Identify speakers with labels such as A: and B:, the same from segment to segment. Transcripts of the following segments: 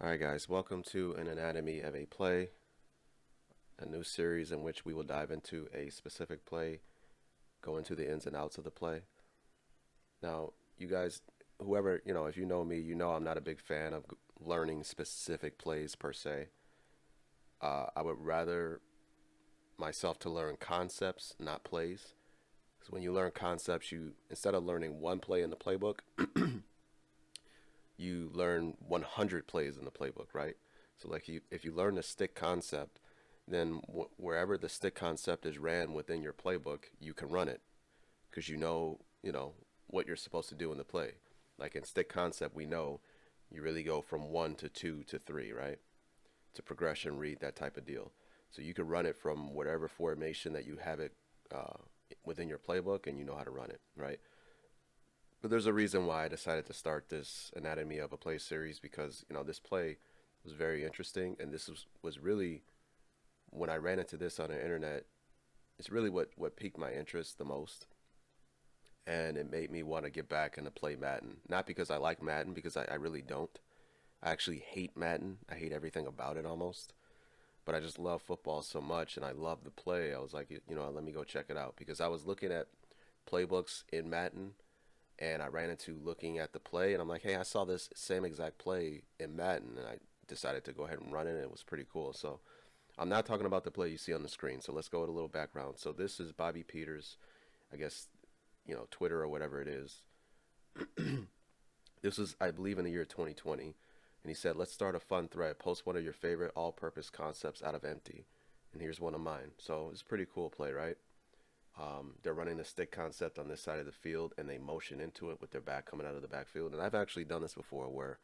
A: Alright guys, welcome to an anatomy of a play, a new series in which we will dive into a specific play, go into the ins and outs of the play. Now, you guys, whoever, if you know me, you know I'm not a big fan of learning specific plays per se. I would rather myself to learn concepts, not plays. So when you learn concepts, you instead of learning one play in the playbook, you learn 100 plays in the playbook, right? So like if you learn the stick concept, then wherever the stick concept is ran within your playbook, you can run it because you know what you're supposed to do in the play. Like in stick concept, we know you really go from 1 to 2 to 3, right? To progression, read, that type of deal. So you can run it from whatever formation that you have it within your playbook, and you know how to run it, right? But there's a reason why I decided to start this anatomy of a play series because this play was very interesting, and this was really when I ran into this on the internet. It's really what piqued my interest the most, and it made me want to get back into play Madden. Not because I like Madden, because I really don't. I actually hate Madden. I hate everything about it almost. But I just love football so much, and I love the play. I was like, let me go check it out because I was looking at playbooks in Madden, and I ran into looking at the play, and I'm like, hey, I saw this same exact play in Madden, and I decided to go ahead and run it, and it was pretty cool. So I'm not talking about the play you see on the screen. So let's go with a little background. So this is Bobby Peters, I guess, Twitter or whatever it is. This was, I believe, in the year 2020. And he said, let's start a fun thread. Post one of your favorite all-purpose concepts out of empty. And here's one of mine. So it's a pretty cool play, right? They're running the stick concept on this side of the field, and they motion into it with their back coming out of the backfield. And I've actually done this before where,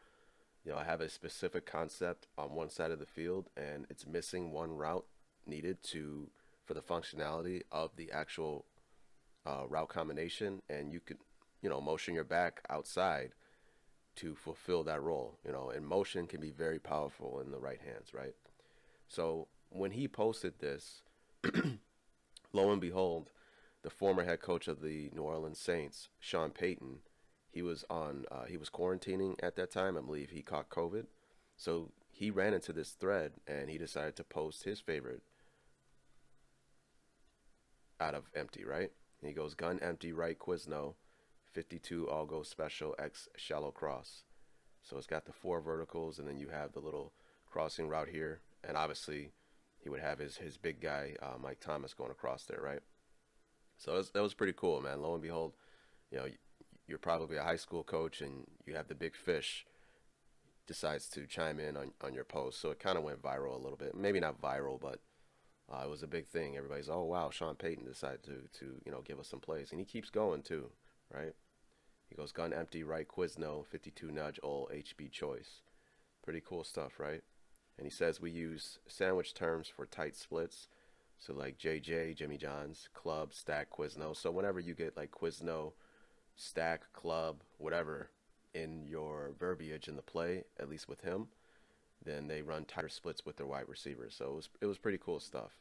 A: I have a specific concept on one side of the field, and it's missing one route needed for the functionality of the actual route combination, and you could, motion your back outside to fulfill that role. And motion can be very powerful in the right hands, right? So when he posted this, lo and behold, the former head coach of the New Orleans Saints, Sean Payton, he was quarantining at that time. I believe he caught COVID. So he ran into this thread and he decided to post his favorite out of empty, right? And he goes, gun empty, right, Quizno, 52 all go special, X shallow cross. So it's got the 4 verticals, and then you have the little crossing route here. And obviously, he would have his big guy, Mike Thomas, going across there, right? So that was pretty cool, man. Lo and behold, you know, you're probably a high school coach and you have the big fish decides to chime in on your post. So it kind of went viral a little bit. Maybe not viral, but it was a big thing. Everybody's, oh, wow, Sean Payton decided to give us some plays. And he keeps going, too, right? He goes, gun empty, right, Quizno, 52 nudge, all HB choice. Pretty cool stuff, right? And he says we use sandwich terms for tight splits. So like JJ, Jimmy John's, club, stack, Quizno. So whenever you get like Quizno, stack, club, whatever in your verbiage in the play, at least with him, then they run tighter splits with their wide receivers. So it was pretty cool stuff.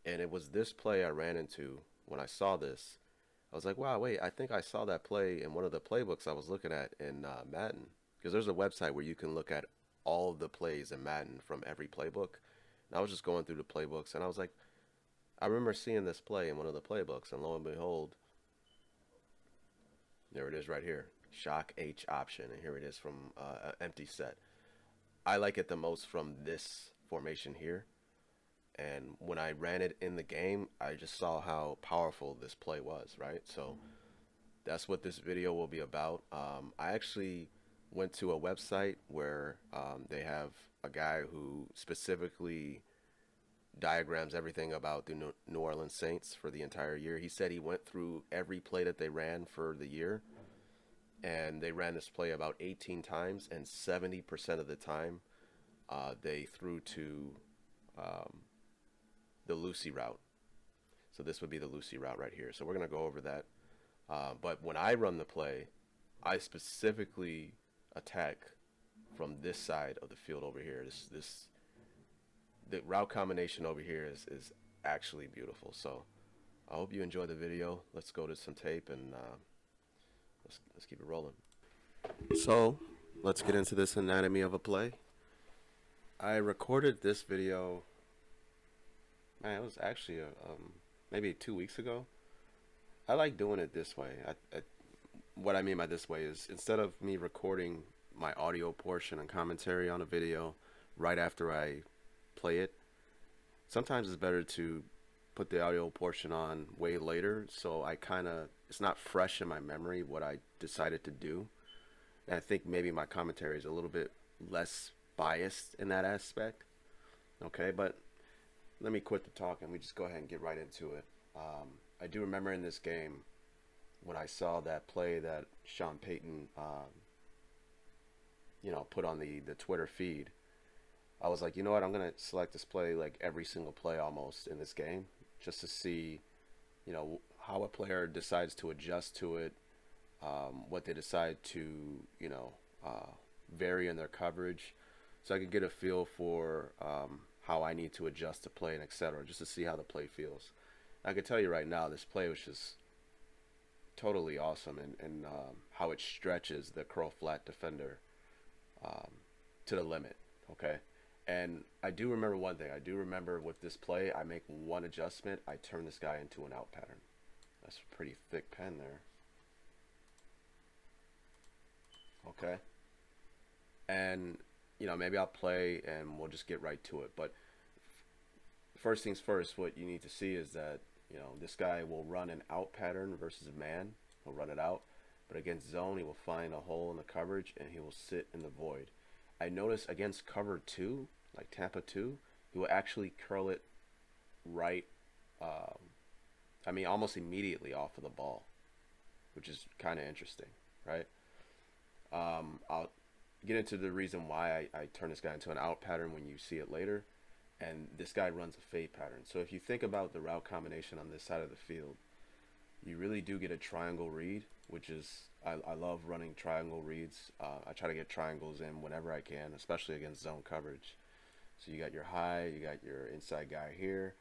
A: And it was this play I ran into when I saw this. I was like, wow, wait, I think I saw that play in one of the playbooks I was looking at in Madden. Because there's a website where you can look at all the plays in Madden from every playbook. And I was just going through the playbooks, and I was like, I remember seeing this play in one of the playbooks, and lo and behold, there it is right here. Shock H option, and here it is from an empty set. I like it the most from this formation here. And when I ran it in the game, I just saw how powerful this play was, right? So that's what this video will be about. I actually went to a website where they have a guy who specifically diagrams everything about the New Orleans Saints for the entire year. He said he went through every play that they ran for the year, and they ran this play about 18 times, and 70% of the time they threw to the Lucy route. So this would be the Lucy route right here. So we're going to go over that. But when I run the play, I specifically attack from this side of the field over here. The route combination over here is actually beautiful. So I hope you enjoy the video. Let's go to some tape and let's keep it rolling. So let's get into this anatomy of a play. I recorded this video, man, it was actually maybe 2 weeks ago. I like doing it this way. What I mean by this way is instead of me recording my audio portion and commentary on a video right after I play it, sometimes it's better to put the audio portion on way later so I kind of, it's not fresh in my memory what I decided to do. And I think maybe my commentary is a little bit less biased in that aspect. Okay, but let me quit the talk and we just go ahead and get right into it. I do remember in this game when I saw that play that Sean Payton, put on the Twitter feed. I was like, you know what? I'm gonna select this play like every single play almost in this game, just to see, how a player decides to adjust to it, what they decide to, vary in their coverage, so I could get a feel for how I need to adjust to play and etc. Just to see how the play feels. I can tell you right now, this play was just totally awesome, and how it stretches the curl flat defender um, to the limit. Okay, and I do remember one thing. I do remember with this play, I make one adjustment. I turn this guy into an out pattern. That's a pretty thick pen there. Okay, and maybe I'll play and we'll just get right to it. But first things first, what you need to see is that this guy will run an out pattern versus a man. He'll run it out, but against zone, he will find a hole in the coverage and he will sit in the void. I notice against cover two, like Tampa 2, he will actually curl it right, almost immediately off of the ball, which is kind of interesting, right? I'll get into the reason why I turn this guy into an out pattern when you see it later. And this guy runs a fade pattern. So if you think about the route combination on this side of the field, you really do get a triangle read, which is, I love running triangle reads. I try to get triangles in whenever I can, especially against zone coverage. So you got your high, you got your inside guy here,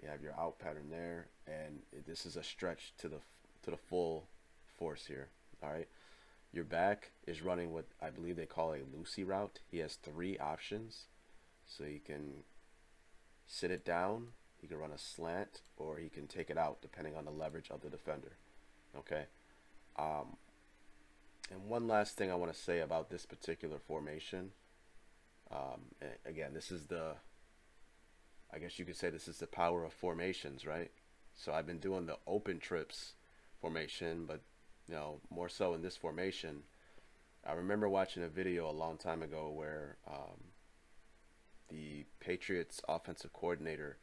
A: you have your out pattern there, and this is a stretch to the full force here. All right. Your back is running what I believe they call a Lucy route. He has 3 options. So you can sit it down, he can run a slant, or he can take it out depending on the leverage of the defender. Okay. And one last thing I want to say about this particular formation. Again, this is I guess you could say this is the power of formations, right? So I've been doing the open trips formation, but more so in this formation. I remember watching a video a long time ago where the Patriots offensive coordinator,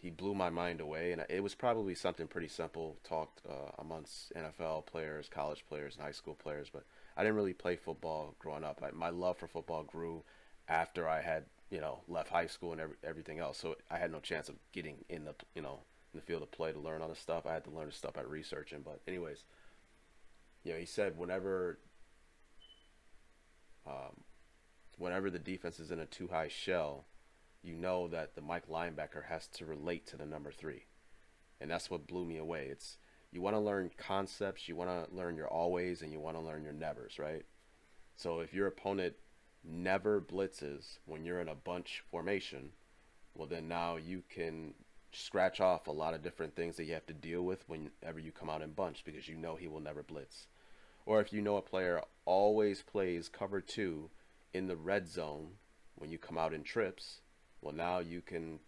A: he blew my mind away, and it was probably something pretty simple talked amongst NFL players, college players, and high school players, but I didn't really play football growing up. My love for football grew after I had left high school and everything else, so I had no chance of getting in in the field of play to learn all this stuff. I had to learn this stuff by researching. But anyways, he said um, whenever the defense is in a too high shell, you know that the Mike linebacker has to relate to the number 3. And that's what blew me away. It's, you want to learn concepts, you want to learn your always, and you want to learn your nevers, right? So if your opponent never blitzes when you're in a bunch formation, well then now you can scratch off a lot of different things that you have to deal with whenever you come out in bunch, because you know he will never blitz. Or if a player always plays cover 2 in the red zone when you come out in trips, well now you can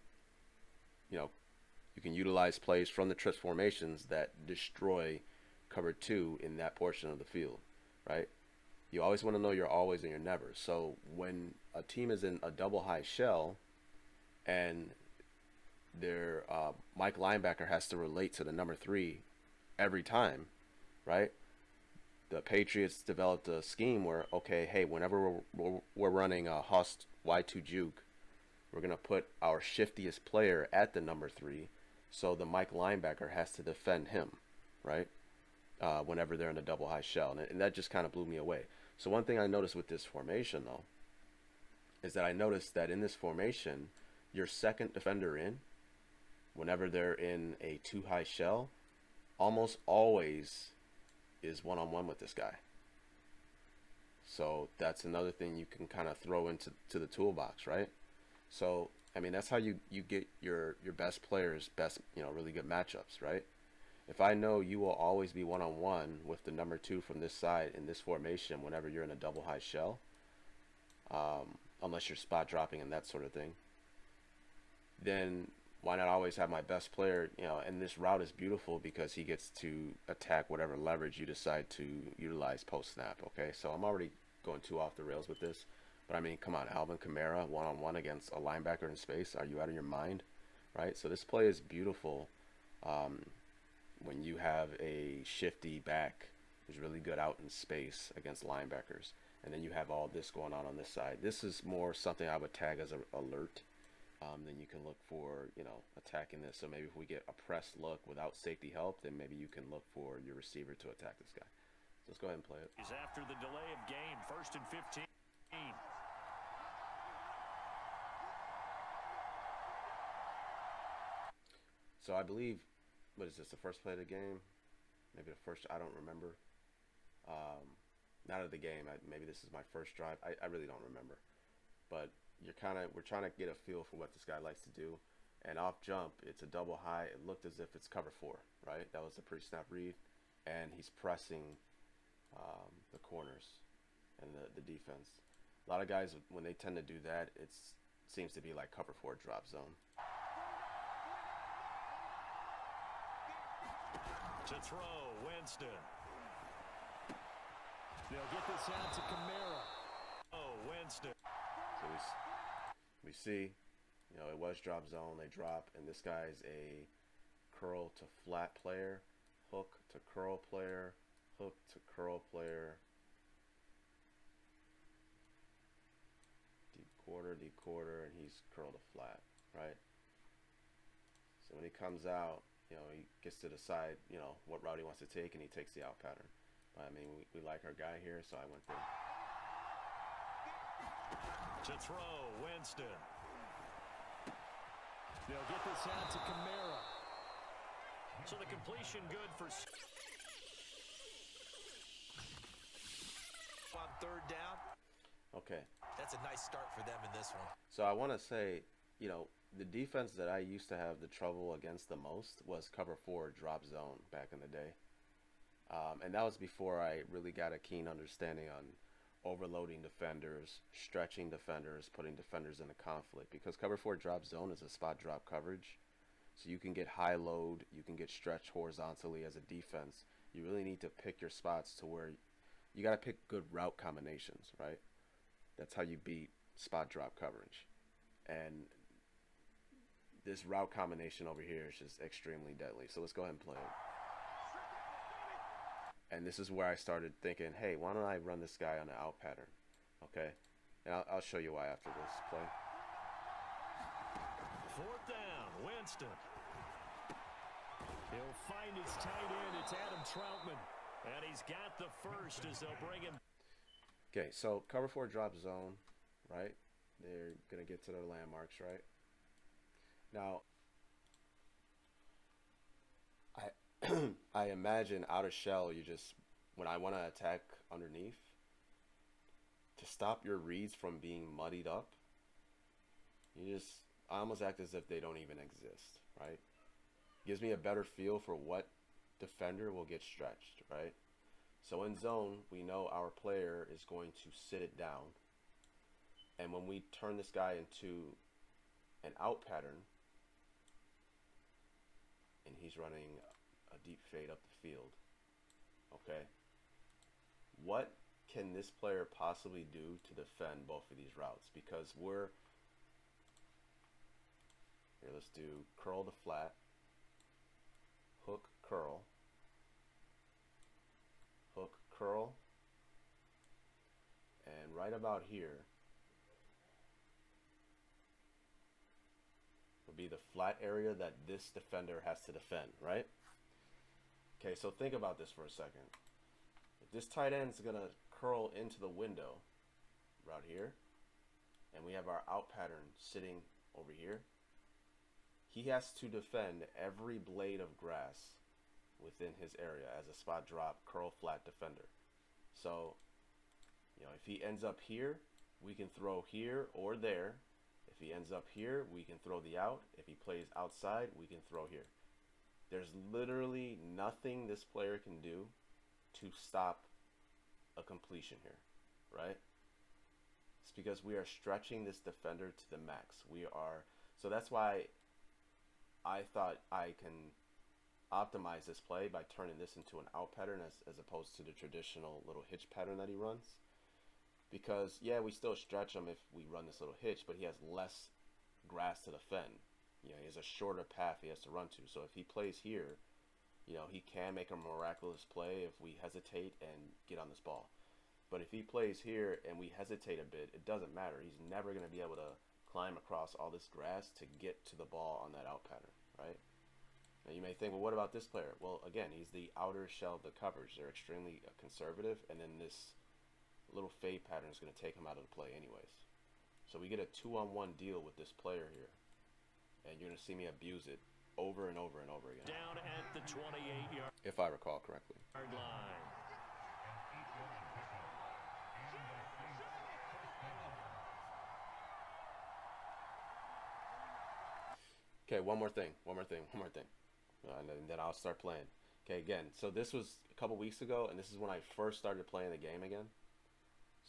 A: utilize plays from the trips formations that destroy cover 2 in that portion of the field, right? You always want to know your always and your nevers. So when a team is in a double high shell and their Mike linebacker has to relate to the number 3 every time, right? The Patriots developed a scheme where, okay, hey, whenever we're running a Host Y2 juke, we're going to put our shiftiest player at the number 3, so the Mike linebacker has to defend him, right? Whenever they're in a double high shell. And that just kind of blew me away. So one thing I noticed with this formation, though, is that I noticed that in this formation, your second defender whenever they're in a too high shell, almost always is one-on-one with this guy. So that's another thing you can kind of throw into the toolbox, right? So I mean that's how you get your best players best, you know, really good matchups, right? If I know you will always be one on one with the number two from this side in this formation whenever you're in a double high shell, unless you're spot dropping and that sort of thing, then why not always have my best player, you know, and this route is beautiful because he gets to attack whatever leverage you decide to utilize post snap, okay? So I'm already going too off the rails with this, but I mean, come on, Alvin Kamara one-on-one against a linebacker in space. Are you out of your mind, right? So this play is beautiful when you have a shifty back who's really good out in space against linebackers. And then you have all this going on this side. This is more something I would tag as an alert. Then you can look for, you know, attacking this. So maybe if we get a press look without safety help, then maybe you can look for your receiver to attack this guy. So let's go ahead and play it.
B: Is after the delay of game, 1st and 15.
A: So I believe, what is this, the first play of the game? Maybe the first, I don't remember. Not of the game. Maybe this is my first drive. I really don't remember. But we're trying to get a feel for what this guy likes to do. And off jump, it's a double high. It looked as if it's cover 4, right? That was the pre-snap read. And he's pressing the corners and the defense. A lot of guys, when they tend to do that, it seems to be like cover 4 drop zone.
B: To throw, Winston. They'll get this out to Kamara. Oh, Winston.
A: So we see, you know, it was drop zone. They drop, and this guy's a curl to flat player, hook to curl player, hook to curl player, deep quarter, and he's curl to flat, right? So when he comes out, you know, he gets to decide, you know, what route he wants to take, and he takes the out pattern. But, I mean, we like our guy here, so I went there.
B: To throw, Winston. They'll get this out to Kamara. So the completion good for...
C: On 3rd down.
A: Okay.
C: That's a nice start for them in this one.
A: So I want to say, you know, the defense that I used to have the trouble against the most was cover 4 drop zone back in the day. And that was before I really got a keen understanding on overloading defenders, stretching defenders, putting defenders in a conflict. Because cover 4 drop zone is a spot drop coverage. So you can get high load, you can get stretched horizontally as a defense. You really need to pick your spots to where you got to pick good route combinations, right? That's how you beat spot drop coverage. And this route combination over here is just extremely deadly. So let's go ahead and play it. And this is where I started thinking, hey, why don't I run this guy on an out pattern? Okay? And I'll show you why after this play.
B: 4th down, Winston. He'll find his tight end. It's Adam Troutman. And he's got the first as they'll bring him.
A: Okay, so cover 4 drop zone, right? They're going to get to their landmarks, right? Now, I imagine out of shell, you just, when I want to attack underneath, to stop your reads from being muddied up, I almost act as if they don't even exist, right? Gives me a better feel for what defender will get stretched, right? So in zone, we know our player is going to sit it down. And when we turn this guy into an out pattern, and he's running a deep fade up the field, okay, what can this player possibly do to defend both of these routes? Because here, let's do curl to flat, hook, curl, hook, curl, and right about here would be the flat area that this defender has to defend, right? Okay, so think about this for a second. If this tight end is going to curl into the window right here, and we have our out pattern sitting over here, he has to defend every blade of grass within his area as a spot drop curl flat defender. So, You know, if he ends up here, we can throw here or there. If he ends up here, we can throw the out. If he plays outside, we can throw here. There's literally nothing this player can do to stop a completion here, right? It's because we are stretching this defender to the max. So that's why I thought I can optimize this play by turning this into an out pattern as opposed to the traditional little hitch pattern that he runs. Because, yeah, we still stretch him if we run this little hitch, but he has less grass to defend. You know, he has a shorter path he has to run to. So if he plays here, you know, he can make a miraculous play if we hesitate and get on this ball. But if he plays here and we hesitate a bit, it doesn't matter. He's never going to be able to climb across all this grass to get to the ball on that out pattern, right? Now you may think, well, what about this player? Well, again, he's the outer shell of the coverage. They're extremely conservative, and then this little fade pattern is going to take him out of the play anyways. So we get a 2-on-1 deal with this player here, and you're going to see me abuse it over and over and over again.
B: Down at the 28-yard
A: if I recall correctly.
B: line.
A: Okay, one more thing. And then I'll start playing. Okay, again, so this was a couple weeks ago, and this is when I first started playing the game again.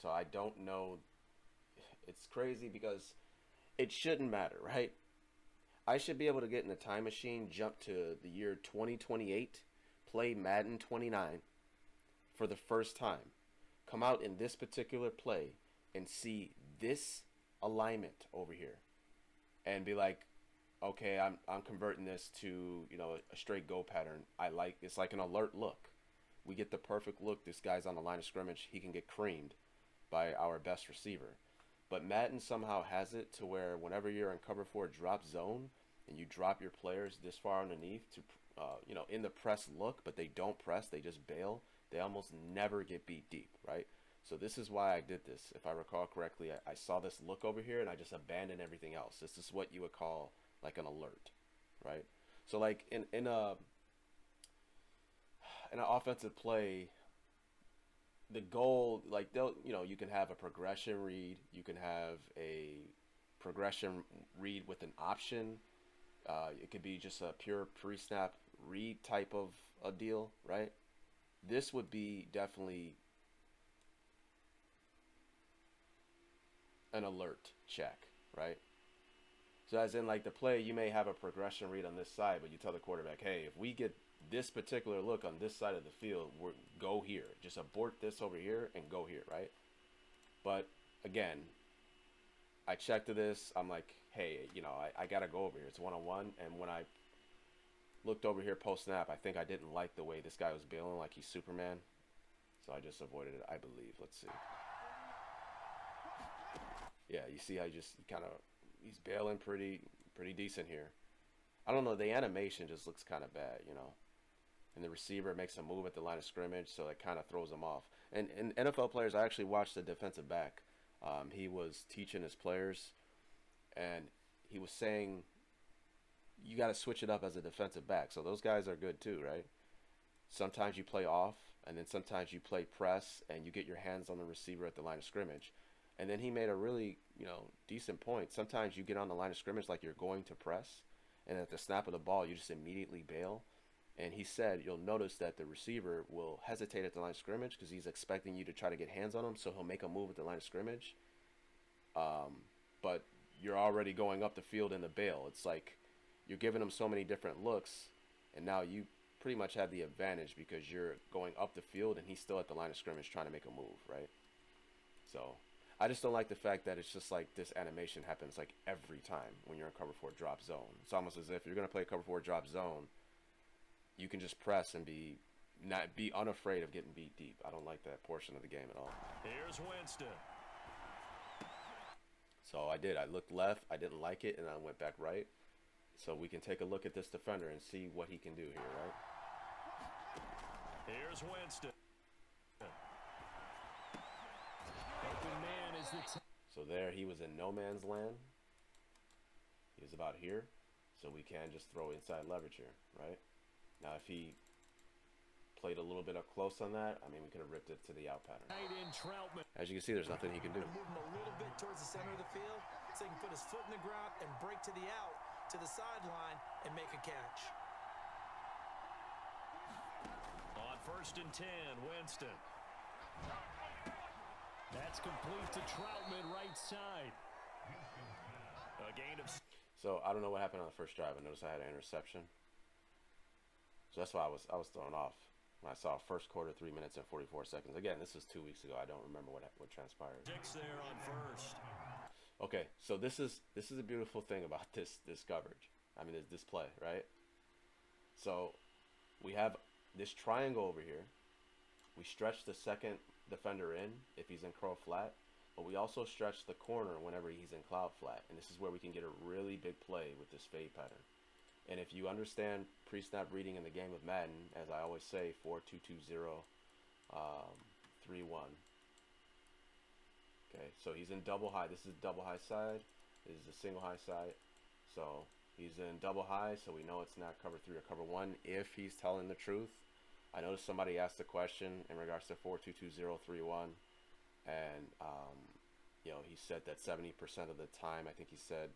A: So I don't know. It's crazy because it shouldn't matter, right? I should be able to get in a time machine, jump to the year 2028, play Madden 29 for the first time, come out in this particular play, and see this alignment over here, and be like, okay, I'm converting this to, you know, a straight go pattern. It's like an alert look. We get the perfect look. This guy's on the line of scrimmage. He can get creamed by our best receiver. But Madden somehow has it to where whenever you're in cover 4 drop zone and you drop your players this far underneath to, you know, in the press look, but they don't press, they just bail, they almost never get beat deep, right? So this is why I did this. If I recall correctly, I saw this look over here and I just abandoned everything else. This is what you would call like an alert, right? So like in an offensive play, the goal, like you can have a progression read, you can have a progression read with an option. It could be just a pure pre-snap read type of a deal, right? This would be definitely an alert check, right? So as in like the play, you may have a progression read on this side, but you tell the quarterback, hey, if we get this particular look on this side of the field, go here. Just abort this over here and go here, right? But again, I checked to this. I'm like, hey, you know, I got to go over here. It's one-on-one. And when I looked over here post-snap, I think I didn't like the way this guy was bailing like he's Superman. So I just avoided it, I believe. Let's see. Yeah, you see how he's bailing pretty decent here. I don't know, the animation just looks kind of bad, you know. And the receiver makes a move at the line of scrimmage, so it kind of throws him off. And NFL players, I actually watched the defensive back. He was teaching his players, and he was saying, you got to switch it up as a defensive back. So those guys are good too, right? Sometimes you play off, and then sometimes you play press, and you get your hands on the receiver at the line of scrimmage. And then he made a really, you know, decent point. Sometimes you get on the line of scrimmage like you're going to press, and at the snap of the ball, you just immediately bail. And he said you'll notice that the receiver will hesitate at the line of scrimmage because he's expecting you to try to get hands on him, so he'll make a move at the line of scrimmage. But you're already going up the field in the bail. It's like you're giving him so many different looks, and now you pretty much have the advantage because you're going up the field and he's still at the line of scrimmage trying to make a move, right? So I just don't like the fact that it's just like this animation happens like every time when you're in cover 4 drop zone. It's almost as if you're going to play cover 4 drop zone, you can just press and be unafraid of getting beat deep. I don't like that portion of the game at all.
B: Here's Winston.
A: So I did. I looked left. I didn't like it, and I went back right. So we can take a look at this defender and see what he can do here, right?
B: Here's Winston. Open man is the
A: So there he was in no man's land. He was about here. So we can just throw inside leverage here, right? Now if he played a little bit up close on that, I mean, we could have ripped it to the out pattern. As you can see, there's nothing he can do.
C: Move him a little bit towards the center of the field so he can put his foot in the ground and break to the out, to the sideline, and make a catch.
B: On 1st and 10, Winston. That's complete to Troutman, right side. A gain of...
A: So I don't know what happened on the first drive. I noticed I had an interception. So that's why I was thrown off when I saw first quarter 3 minutes and 44 seconds. Again, this was 2 weeks ago. I don't remember what transpired.
B: 6 there on 1st.
A: Okay, so this is a beautiful thing about this coverage. I mean, this play, right? So we have this triangle over here. We stretch the second defender in if he's in crow flat, but we also stretch the corner whenever he's in cloud flat, and this is where we can get a really big play with this fade pattern. And if you understand pre-snap reading in the game of Madden, as I always say, 4-2-2-0, 3-1. Okay, so he's in double high. This is double high side. This is a single high side. So he's in double high, so we know it's not cover 3 or cover 1 if he's telling the truth. I noticed somebody asked a question in regards to 4-2-2-0-3-1, and you know, he said that 70% of the time, I think he said,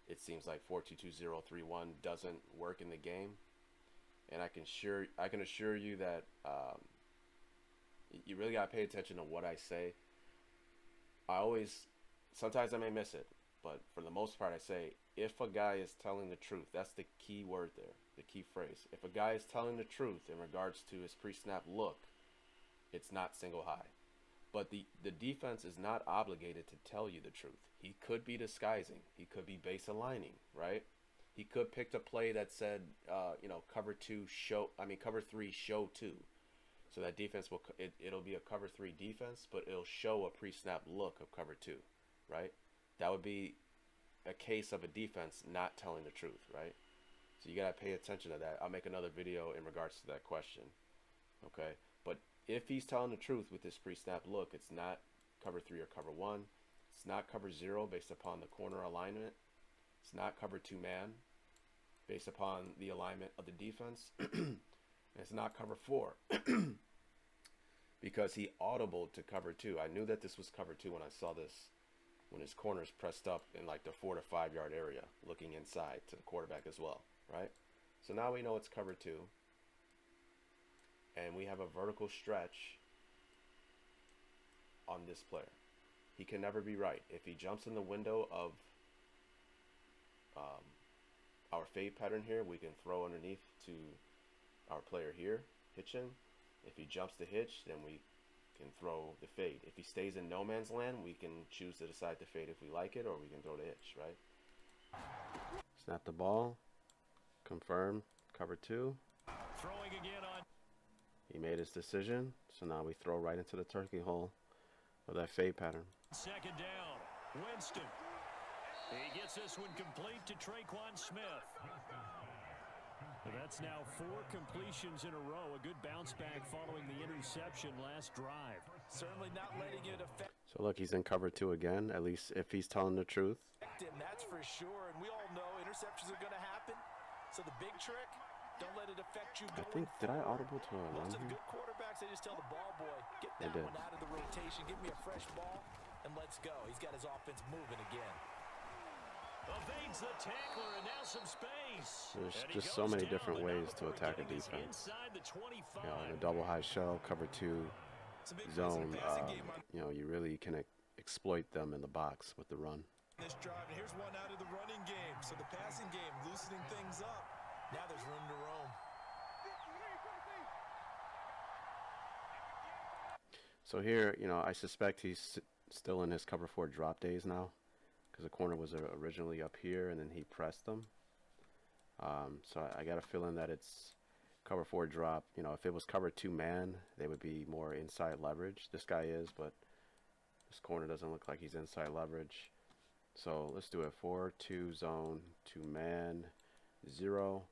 A: it seems like 4-2-2-0-3-1 doesn't work in the game. And I can assure you that you really gotta pay attention to what I say. Sometimes I may miss it, but for the most part I say, if a guy is telling the truth, that's the key word there, the key phrase. If a guy is telling the truth in regards to his pre-snap look, it's not single high. But the defense is not obligated to tell you the truth. He could be disguising. He could be base aligning, right? He could pick a play that said, you know, cover 3 show 2. So that defense it'll be a cover 3 defense, but it'll show a pre-snap look of cover 2, right? That would be a case of a defense not telling the truth, right? So you gotta pay attention to that. I'll make another video in regards to that question, okay? But if he's telling the truth with this pre-snap look, it's not cover 3 or cover 1. It's not cover 0 based upon the corner alignment. It's not cover 2 man based upon the alignment of the defense. And it's not cover 4 because he audibled to cover 2. I knew that this was cover 2 when I saw this, when his corner's pressed up in like the 4 to 5 yard area, looking inside to the quarterback as well, right? So now we know it's cover 2. And we have a vertical stretch on this player. He can never be right. If he jumps in the window of our fade pattern here, we can throw underneath to our player here, hitching. If he jumps the hitch, then we can throw the fade. If he stays in no man's land, we can choose to decide to fade if we like it, or we can throw the hitch, right? Snap the ball. Confirm. Cover 2.
B: Throwing again on.
A: He made his decision, so now we throw right into the turkey hole of that fade pattern.
B: 2nd down, Winston. He gets this one complete to Traquan Smith. That's now 4 completions in a row. A good bounce back following the interception last drive.
C: Certainly not letting it affect
A: So look, he's in cover 2 again, at least if he's telling the truth.
C: him, that's for sure. And we all know interceptions are going to happen. So the big trick, don't let it affect you going
A: Did I audible to a run
C: Most of the
A: here?
C: good quarterbacks, they just tell the ball boy, get
A: They
C: that
A: did.
C: one out of the rotation, give me a fresh ball, and let's go. He's got his offense moving again.
B: Evades the tackler, and now some space.
A: There's
B: And he
A: just so
B: goes
A: many
B: down,
A: different
B: but now
A: ways to
B: we're
A: attack a
B: getting this
A: defense.
B: inside the 25.
A: You know, in a double high shell, cover 2
C: Some big plays in
A: zone,
C: the passing game on
A: you know, you really can exploit them in the box with the run.
C: this drive. And here's one out of the running game. So the passing game, loosening things up. Now there's room to roam.
A: So here, you know, I suspect he's still in his cover 4 drop days now, because the corner was originally up here and then he pressed them. So I got a feeling that it's cover 4 drop. You know, if it was cover 2 man, they would be more inside leverage. This guy is, but this corner doesn't look like he's inside leverage. So let's do it. 4-2 zone, 2 man, 0.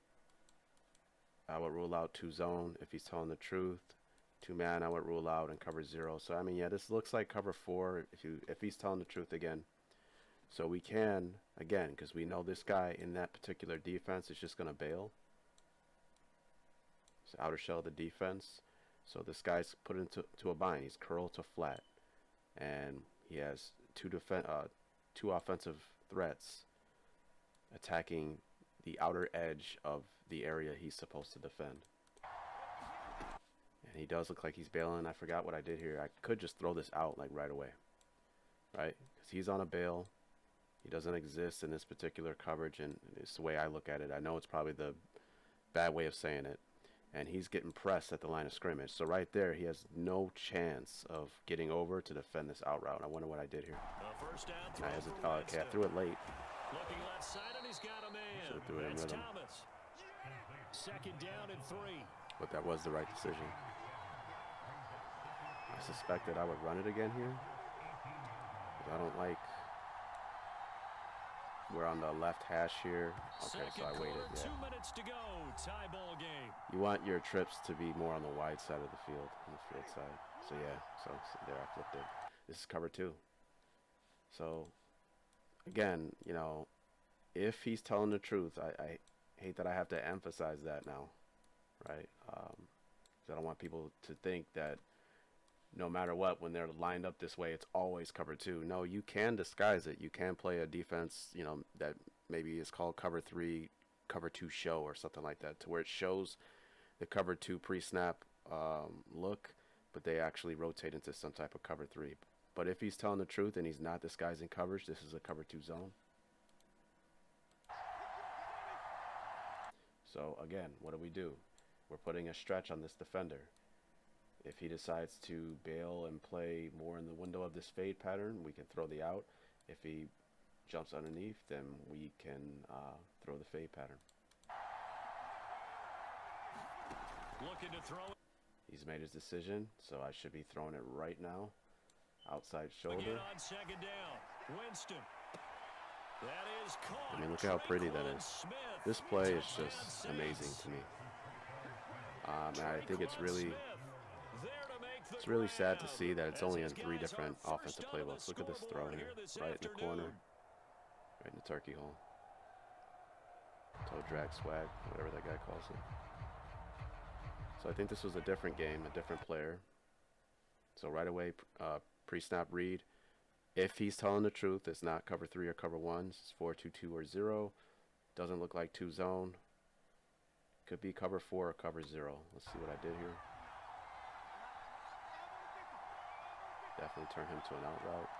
A: I would rule out 2 zone if he's telling the truth. 2 man I would rule out and cover 0. So I mean, yeah, this looks like cover 4 if he's telling the truth again. So we can, again, because we know this guy in that particular defense is just going to bail. outer shell of the defense. So this guy's put into a bind. He's curled to flat, and he has two offensive threats attacking the outer edge of the area he's supposed to defend. And he does look like he's bailing. I forgot what I did here. I could just throw this out like right away, right? Because he's on a bail. He doesn't exist in this particular coverage, and it's the way I look at it. I know it's probably the bad way of saying it. And he's getting pressed at the line of scrimmage. So right there, he has no chance of getting over to defend this out route. I wonder what I did here.
B: First down
A: Okay, I threw it late.
B: Looking left side, and he's got a man.
A: Should have threw it in rhythm.
B: Thomas. Second down and 3.
A: But that was the right decision. I suspected I would run it again here. I don't like. We're on the left hash here. Okay, so I waited. Yeah.
B: 2 minutes to go. Tie ball game.
A: You want your trips to be more on the wide side of the field, on the field side. So yeah, so there I flipped it. This is cover 2. So again, you know, if he's telling the truth, I hate that I have to emphasize that now, right? 'Cause I don't want people to think that no matter what, when they're lined up this way, it's always cover 2. No, you can disguise it. You can play a defense, you know, that maybe is called cover 3, cover 2 show or something like that, to where it shows the cover 2 pre-snap look, but they actually rotate into some type of cover 3. But if he's telling the truth and he's not disguising coverage, this is a cover 2 zone. So again, what do? We're putting a stretch on this defender. If he decides to bail and play more in the window of this fade pattern, we can throw the out. If he jumps underneath, then we can throw the fade pattern.
B: Looking to throw it.
A: He's made his decision, so I should be throwing it right now. Outside shoulder.
B: Again on second down. Winston. That is caught.
A: I mean, look how pretty that is. This play is just amazing to me. And I think it's really sad to see that it's only in 3 different offensive playbooks. Look at this throw here, right in the corner, right in the turkey hole. Toe drag swag, whatever that guy calls it. So I think this was a different game, a different player. So right away, pre-snap read. If he's telling the truth, it's not cover 3 or cover 1. It's 4-2-2 or 0. Doesn't look like 2 zone. Could be cover 4 or cover 0. Let's see what I did here. Definitely turn him to an out route.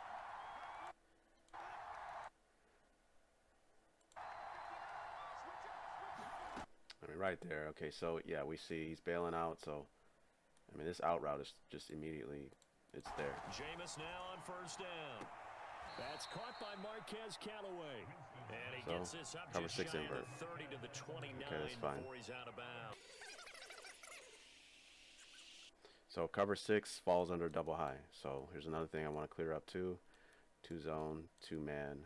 A: I mean, right there. Okay, so yeah, we see he's bailing out. So, I mean, this out route is just immediately, it's there.
B: Jameis now on first down. That's caught by Marquez Callaway. And he gets this up
A: cover
B: just
A: 6
B: shy of
A: invert.
B: the 30 to the 29
A: Okay, that's fine.
B: before he's out of bounds.
A: So cover 6 falls under double high. So here's another thing I want to clear up too. 2 zone, 2 man,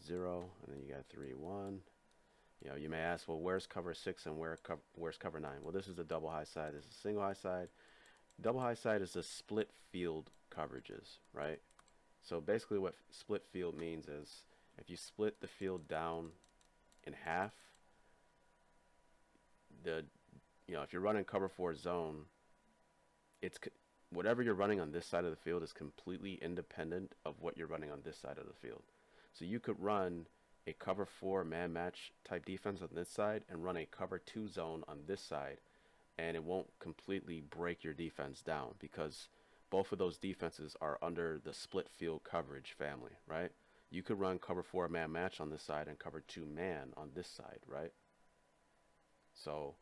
A: 0, and then you got 3-1. You know, you may ask, well, where's cover 6 and where's cover 9? Well, this is the double high side. This is a single high side. Double high side is the split field coverages, right? So basically what split field means is if you split the field down in half, if you're running cover 4 zone, it's whatever you're running on this side of the field is completely independent of what you're running on this side of the field. So you could run a cover 4 man match type defense on this side and run a cover 2 zone on this side, and it won't completely break your defense down because both of those defenses are under the split field coverage family, right? You could run cover 4 man match on this side and cover 2 man on this side, right? So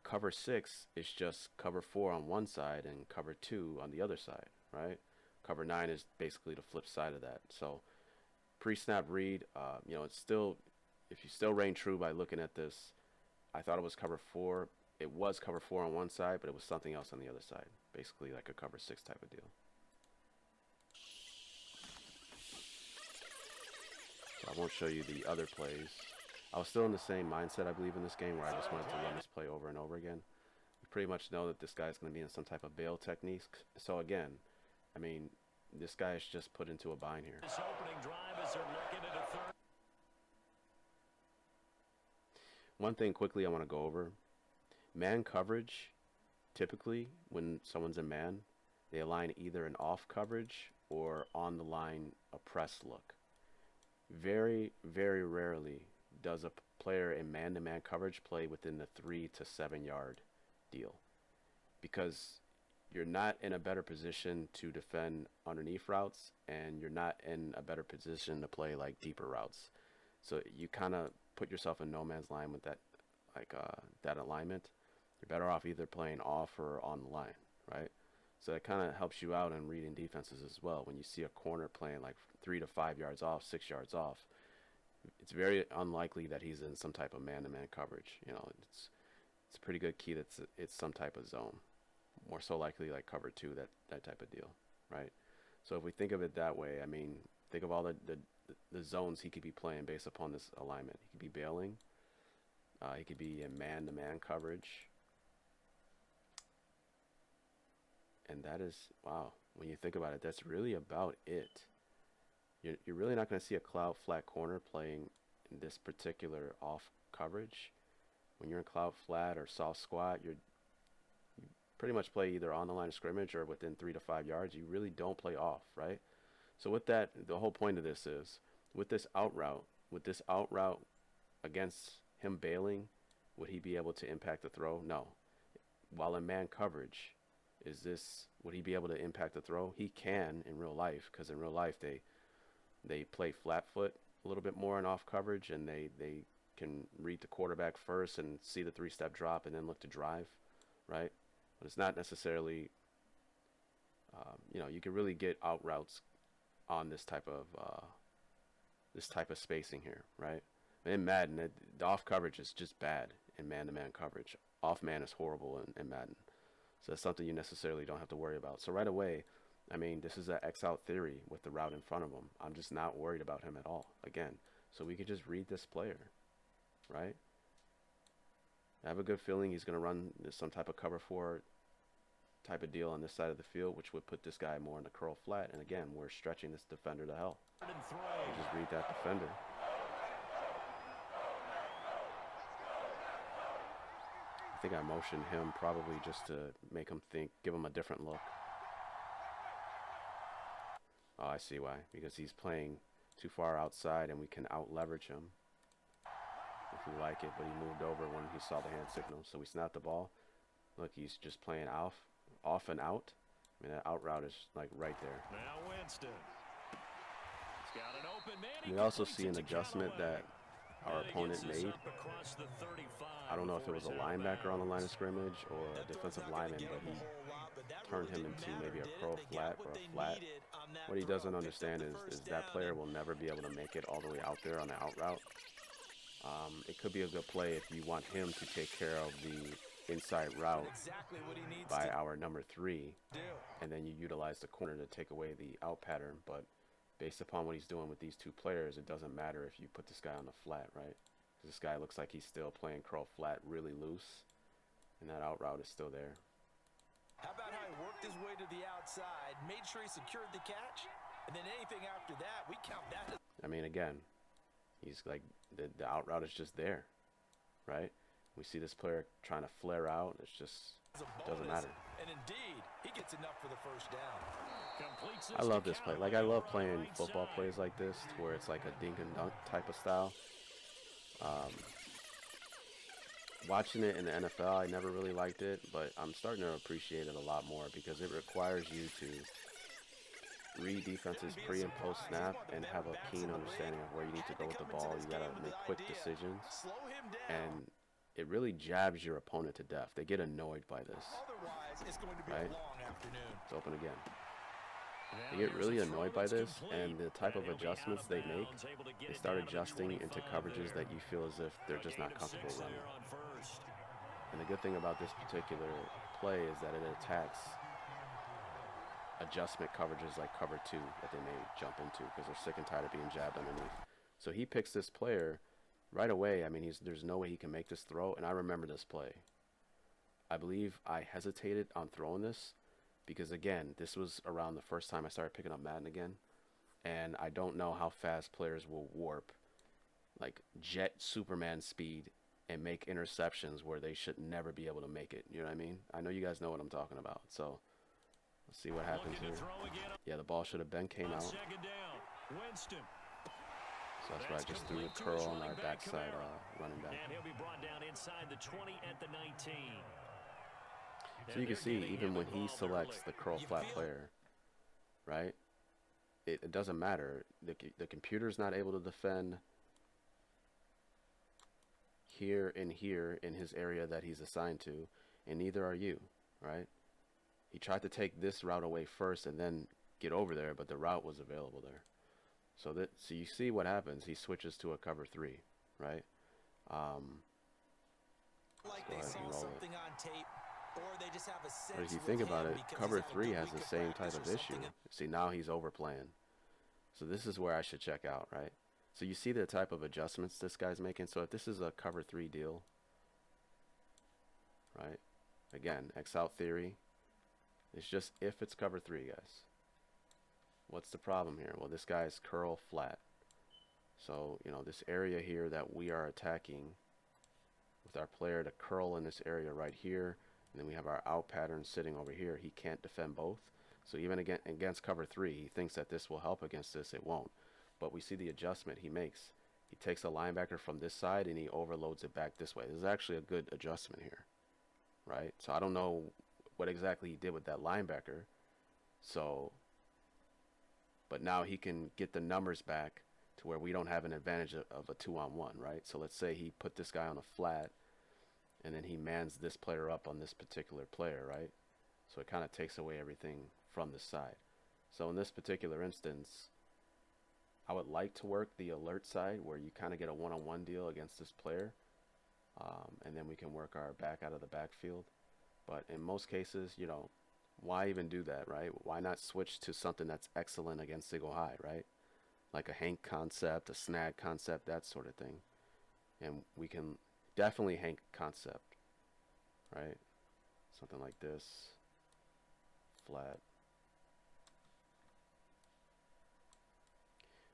A: cover 6 is just cover 4 on one side and cover 2 on the other side, right? Cover 9 is basically the flip side of that. So pre-snap read, it's still, if you still reign true by looking at this, I thought it was cover 4. It was cover 4 on one side, but it was something else on the other side. Basically like a cover 6 type of deal. So I won't show you the other plays. I was still in the same mindset, I believe, in this game where I just wanted to run this play over and over again. You pretty much know that this guy's going to be in some type of bail technique. So again, I mean, this guy is just put into a bind here.
B: This opening drive as they're looking at a third.
A: One thing quickly I want to go over. Man coverage, typically when someone's in man, they align either an off coverage or on the line a press look. Very, very rarely does a player in man-to-man coverage play within the 3 to 7 yard deal, because you're not in a better position to defend underneath routes, and you're not in a better position to play like deeper routes. So you kind of put yourself in no man's line with that, that alignment. You're better off either playing off or on the line, right? So it kind of helps you out in reading defenses as well. When you see a corner playing like 3 to 5 yards off, 6 yards off, it's very unlikely that he's in some type of man-to-man coverage. You know, it's a pretty good key that it's some type of zone. More so likely like cover two, that type of deal, right? So if we think of it that way, I mean, think of all the zones he could be playing based upon this alignment. He could be bailing. He could be in man-to-man coverage. And that is, wow, when you think about it, that's really about it. You're really not going to see a cloud flat corner playing in this particular off coverage. When you're in cloud flat or soft squat, you pretty much play either on the line of scrimmage or within 3 to 5 yards. You really don't play off, right? So with that, the whole point of this is, with this out route against him bailing, would he be able to impact the throw? No. While in man coverage, would he be able to impact the throw? He can in real life, because in real life they play flat foot a little bit more in off coverage, and they can read the quarterback first and see the 3-step drop and then look to drive, right? But it's not necessarily, you can really get out routes on this type of spacing here, right? In Madden, the off coverage is just bad in man-to-man coverage. Off man is horrible in Madden. So that's something you necessarily don't have to worry about. So right away, I mean, this is an X-out theory with the route in front of him. I'm just not worried about him at all, again. So we could just read this player, right? I have a good feeling he's going to run some type of cover 4 type of deal on this side of the field, which would put this guy more in the curl flat. And again, we're stretching this defender to hell. You just read that defender. I think I motioned him probably just to make him think, give him a different look. Oh, I see why. Because he's playing too far outside and we can out leverage him if we like it. But he moved over when he saw the hand signal. So we snapped the ball. Look, he's just playing off and out. I mean, that out route is like right there.
B: Now Winston. He's got an open man.
A: We also see an adjustment that our opponent made. I don't know if it was a linebacker on the line of scrimmage or a defensive lineman, but he turned him into maybe a curl flat or a flat. What he doesn't understand is that player will never be able to make it all the way out there on the out route. It could be a good play if you want him to take care of the inside route by our number 3, and then you utilize the corner to take away the out pattern. But based upon what he's doing with these two players, it doesn't matter if you put this guy on the flat, right? This guy looks like he's still playing curl flat really loose, and that out route is still there.
C: How about how he worked his way to the outside, made sure he secured the catch, and then anything after that, we count that as...
A: I mean, again, he's like, the out route is just there, right? We see this player trying to flare out. It's just, doesn't matter.
C: And indeed, he gets enough for the first down.
A: I love this play. Like, I love playing football plays like this, to where it's like a dink and dunk type of style. Watching it in the NFL, I never really liked it, but I'm starting to appreciate it a lot more, because it requires you to read defenses pre and post snap and have a keen understanding of where you need to go with the ball. You gotta make quick decisions, and it really jabs your opponent to death. They get annoyed by this, right? It's open again. They get really annoyed by this, and the type of adjustments they make, they start adjusting into coverages that you feel as if they're just not comfortable running. And the good thing about this particular play is that it attacks adjustment coverages like cover 2 that they may jump into, because they're sick and tired of being jabbed underneath. So he picks this player right away. I mean, there's no way he can make this throw, and I remember this play. I believe I hesitated on throwing this, because again, this was around the first time I started picking up Madden again, and I don't know how fast players will warp, like jet Superman speed, and make interceptions where they should never be able to make it. You know what I mean? I know you guys know what I'm talking about. So let's see what happens here. Yeah, the ball should have been came out. So that's why I just threw a curl on our backside running back.
B: And he'll be brought down inside the 20 at the 19.
A: So you can see, even when he selects the curl flat player, right, it doesn't matter. The computer's not able to defend here and here in his area that he's assigned to, and neither are you, right? He tried to take this route away first and then get over there, but the route was available there. So you see what happens. He switches to a cover 3, right?
C: Like they saw something on tape, or they just have a sense.
A: But if you think about it, cover 3 has the same type of issue. See, now he's overplaying. So this is where I should check out, right? So you see the type of adjustments this guy's making. So if this is a cover 3 deal, right? Again, X out theory. It's just if it's cover 3, guys. What's the problem here? Well, this guy's curl flat. So, you know, this area here that we are attacking with our player to curl in this area right here, and then we have our out pattern sitting over here. He can't defend both. So even against cover 3, he thinks that this will help against this. It won't. But we see the adjustment he makes. He takes a linebacker from this side and he overloads it back this way. This is actually a good adjustment here, right? So I don't know what exactly he did with that linebacker. So, but now he can get the numbers back to where we don't have an advantage of a 2-on-1, right? So let's say he put this guy on a flat and then he mans this player up on this particular player, right? So it kind of takes away everything from the side. So in this particular instance, I would like to work the alert side where you kind of get a one-on-one deal against this player, and then we can work our back out of the backfield. But in most cases, you know, why even do that, right? Why not switch to something that's excellent against single high, right? Like a Hank concept, a snag concept, that sort of thing. And we can definitely Hank concept, right? Something like this, flat.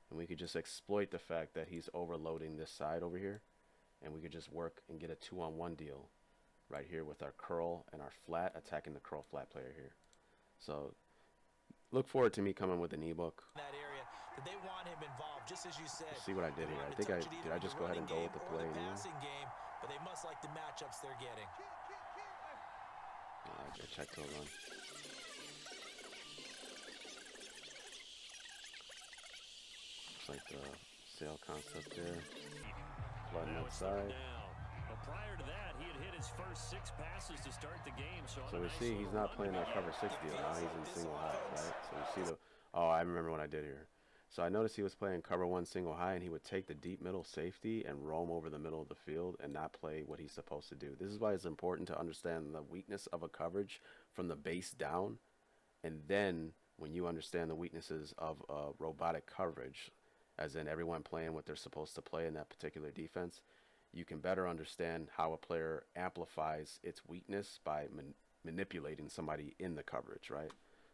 A: And we could just exploit the fact that he's overloading this side over here, and we could just work and get a 2-on-1 deal right here with our curl and our flat, attacking the curl flat player here. So look forward to me coming with an ebook.
C: That area that they want him involved, just as you said.
A: See what I did here. I think did I just go ahead and go with the play anyway?
C: Game, but they must like the matchups they're getting.
A: I checked to a run. Like the sail concept there. Flooding outside.
B: Prior to that, he had hit his first 6 passes to start the game.
A: So we see he's not playing that cover 6 deal. Now he's in single high, right? So we see the. Oh, I remember what I did here. So I noticed he was playing cover 1 single high, and he would take the deep middle safety and roam over the middle of the field and not play what he's supposed to do. This is why it's important to understand the weakness of a coverage from the base down, and then when you understand the weaknesses of a robotic coverage, as in everyone playing what they're supposed to play in that particular defense, you can better understand how a player amplifies its weakness by manipulating somebody in the coverage, right?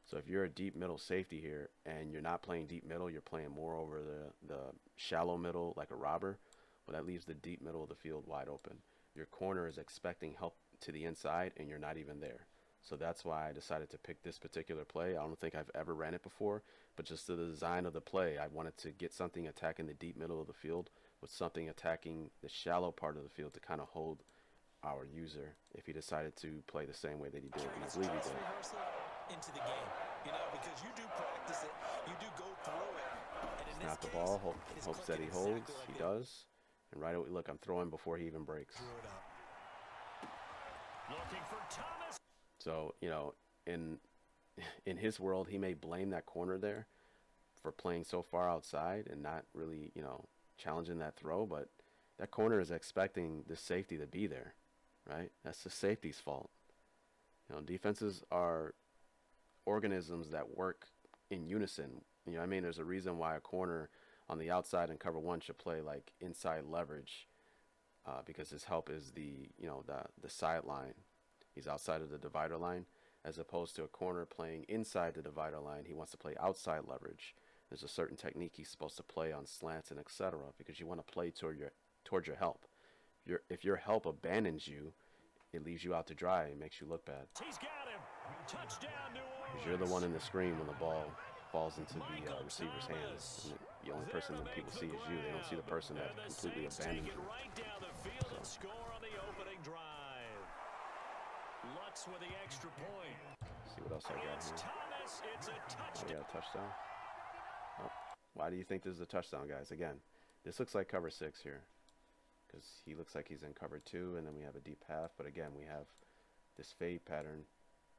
A: So if you're a deep middle safety here and you're not playing deep middle, you're playing more over the shallow middle like a robber, well, that leaves the deep middle of the field wide open. Your corner is expecting help to the inside and you're not even there. So that's why I decided to pick this particular play. I don't think I've ever ran it before, but just the design of the play, I wanted to get something attacking the deep middle of the field with something attacking the shallow part of the field to kind of hold our user if he decided to play the same way that he did. And I believe he did.
C: Into the game, you know, because you do practice it, you do go through it. And
A: snap the ball, hopes that he holds. He does. And right away, look, I'm throwing before he even breaks.
B: Looking for Thomas.
A: So, you know, in his world, he may blame that corner there for playing so far outside and not really, you know, challenging that throw, but that corner is expecting the safety to be there, right? That's the safety's fault. You know, defenses are organisms that work in unison. You know what I mean? There's a reason why a corner on the outside in cover 1 should play like inside leverage, because his help is the sideline. He's outside of the divider line, as opposed to a corner playing inside the divider line. He wants to play outside leverage. There's a certain technique he's supposed to play on slants and etc. because you want to play toward your help. If if your help abandons you, it leaves you out to dry. It makes you look bad.
B: He's got him. Touchdown, New Orleans.
A: Because you're the one in the screen when the ball falls into the receiver's hands. And the only person that people see is you. They don't see the person that completely abandons you.
B: Right down the field and score on the opening drive. Lutz with the extra point.
A: See what else I got here.
B: Thomas, it's a touchdown.
A: We got a touchdown. Oh, why do you think this is a touchdown, guys? Again, this looks like cover 6 here. Because he looks like he's in cover 2, and then we have a deep half. But again, we have this fade pattern.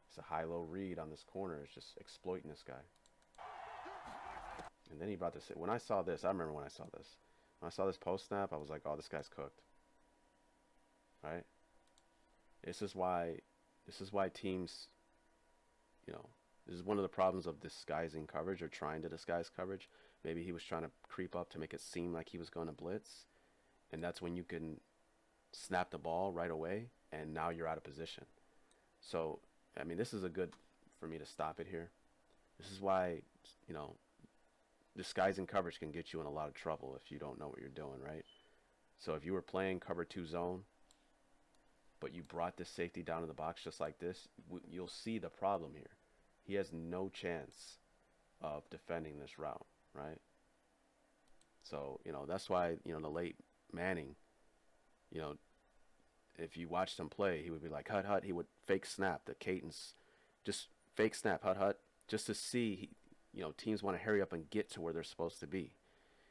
A: It's a high-low read on this corner. It's just exploiting this guy. And then he brought this. When I saw this, I remember when I saw this. When I saw this post snap, I was like, "Oh, this guy's cooked." Right? This is why teams, you know, this is one of the problems of disguising coverage or trying to disguise coverage. Maybe he was trying to creep up to make it seem like he was going to blitz, and that's when you can snap the ball right away, and now you're out of position. So, I mean, this is a good for me to stop it here. This is why, you know, disguising coverage can get you in a lot of trouble if you don't know what you're doing, right? So if you were playing cover 2 zone, but you brought this safety down in the box just like this, you'll see the problem here. He has no chance of defending this route, right? So, you know, that's why, you know, the late Manning, you know, if you watched him play, he would be like, hut, hut. He would fake snap the Cadence, just fake snap, hut, hut, just to see, you know, teams want to hurry up and get to where they're supposed to be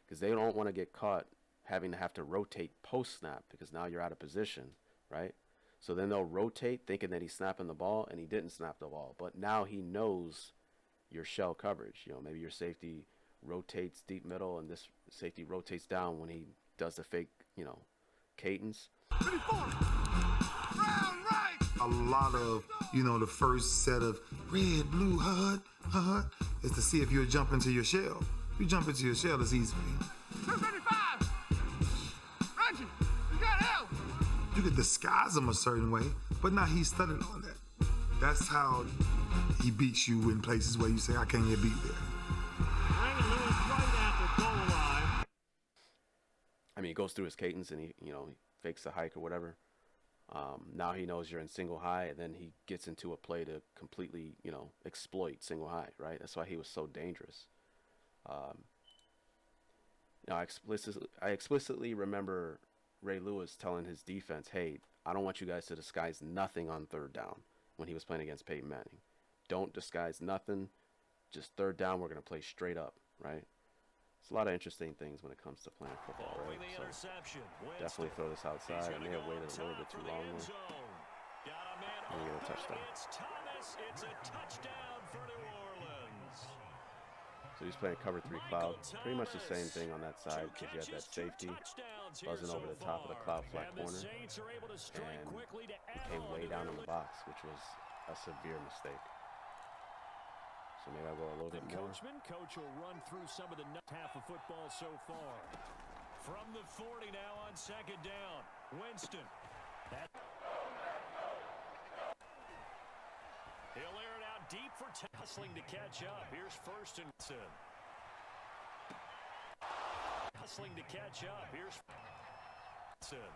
A: because they don't want to get caught having to have to rotate post snap because now you're out of position, right? So then they'll rotate thinking that he's snapping the ball and he didn't snap the ball. But now he knows your shell coverage. You know, maybe your safety rotates deep middle and this safety rotates down when he does the fake, you know, cadence.
D: A lot of, you know, the first set of red, blue, hut, is to see if you'll jump into your shell. If you jump into your shell, it's easy. 235! Reggie, you got help! You could disguise him a certain way, but now he's studying on that. That's how he beats you in places where you say, I can't get beat there.
A: I mean, he goes through his cadence and he, you know, he fakes the hike or whatever. Now he knows you're in single high, and then he gets into a play to completely, you know, exploit single high, right? That's why he was so dangerous. You know, I explicitly remember Ray Lewis telling his defense, hey, I don't want you guys to disguise nothing on third down when he was playing against Peyton Manning. Don't disguise nothing. Just third down, we're going to play straight up, right? It's a lot of interesting things when it comes to playing football, right? So definitely throw this outside. I may have waited a little bit too long there. And we get a touchdown.
B: It's a touchdown for New Orleans.
A: So he's playing cover 3 cloud. Pretty much the same thing on that side because you had that safety buzzing over the top of the cloud flat corner. And he came way down in the box, which was a severe mistake. So maybe I'll go a little bit more.
B: Coach will run through some of the half of football so far. From the 40 now on second down. Winston. He'll air it out deep for hustling to catch up. Here's first and Winston. Hustling to catch up. Here's Winston.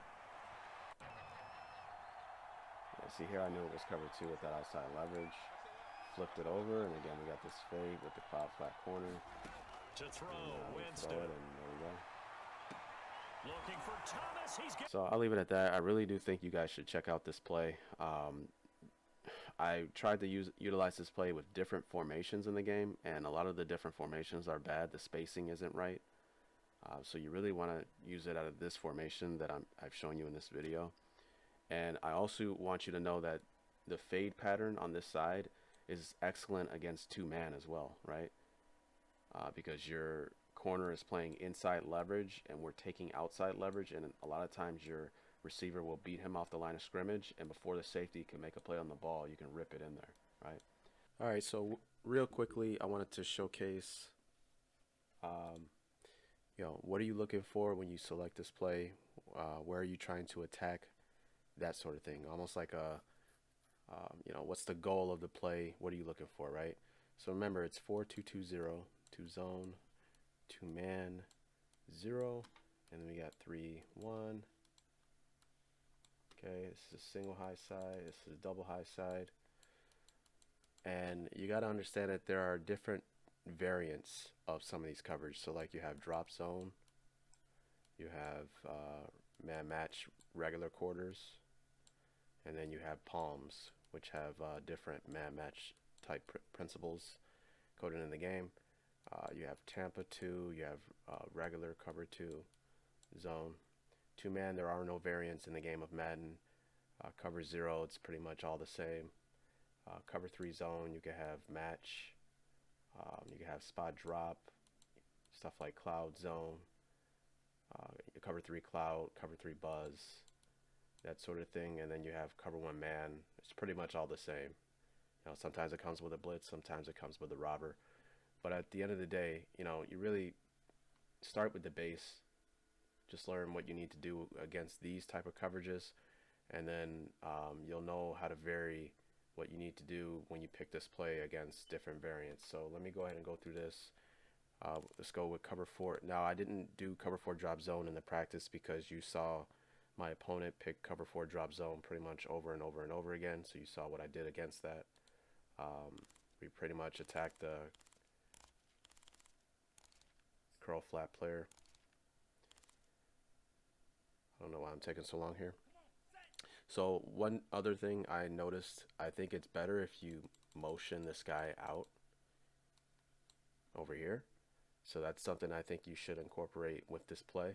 A: Yeah, see here, I knew it was cover 2 with that outside leverage. Flipped it over, and again we got this fade with the cloud flat corner.
B: To throw,
A: Winston. Throw it, and there we go.
B: Looking for Thomas. He's
A: So I'll leave it at that. I really do think you guys should check out this play. I tried to utilize this play with different formations in the game, and a lot of the different formations are bad. The spacing isn't right. So you really want to use it out of this formation that I've shown you in this video. And I also want you to know that the fade pattern on this side is excellent against 2-man as well, right? Because your corner is playing inside leverage and we're taking outside leverage, and a lot of times your receiver will beat him off the line of scrimmage, and before the safety can make a play on the ball, you can rip it in there, right? All right, so real quickly, I wanted to showcase, you know, what are you looking for when you select this play? Where are you trying to attack? That sort of thing, almost like a you know, what's the goal of the play? What are you looking for, right? So remember, it's 4-2-2-0, 2 zone, 2 man, 0, and then we got 3-1, Okay, this is single high side, this is double high side. And you got to understand that there are different variants of some of these coverage. So like you have drop zone, you have man match regular quarters, and then you have palms, which have different man match type principles coded in the game. You have Tampa 2, you have regular cover 2 zone. 2-man, there are no variants in the game of Madden. Cover 0, it's pretty much all the same. Cover 3 zone, you can have match, you can have spot drop, stuff like cloud zone, cover 3 cloud, cover 3 buzz, that sort of thing. And then you have cover 1 man. It's pretty much all the same. You know, sometimes it comes with a blitz, sometimes it comes with a robber. But at the end of the day, you know, you really start with the base. Just learn what you need to do against these type of coverages, and then you'll know how to vary what you need to do when you pick this play against different variants. So let me go ahead and go through this. Let's go with cover 4. Now, I didn't do cover 4 drop zone in the practice because you saw my opponent pick cover 4 drop zone pretty much over and over and over again. So you saw what I did against that. We pretty much attacked the curl flat player. I don't know why I'm taking so long here. So one other thing I noticed, I think it's better if you motion this guy out over here. So that's something I think you should incorporate with this play.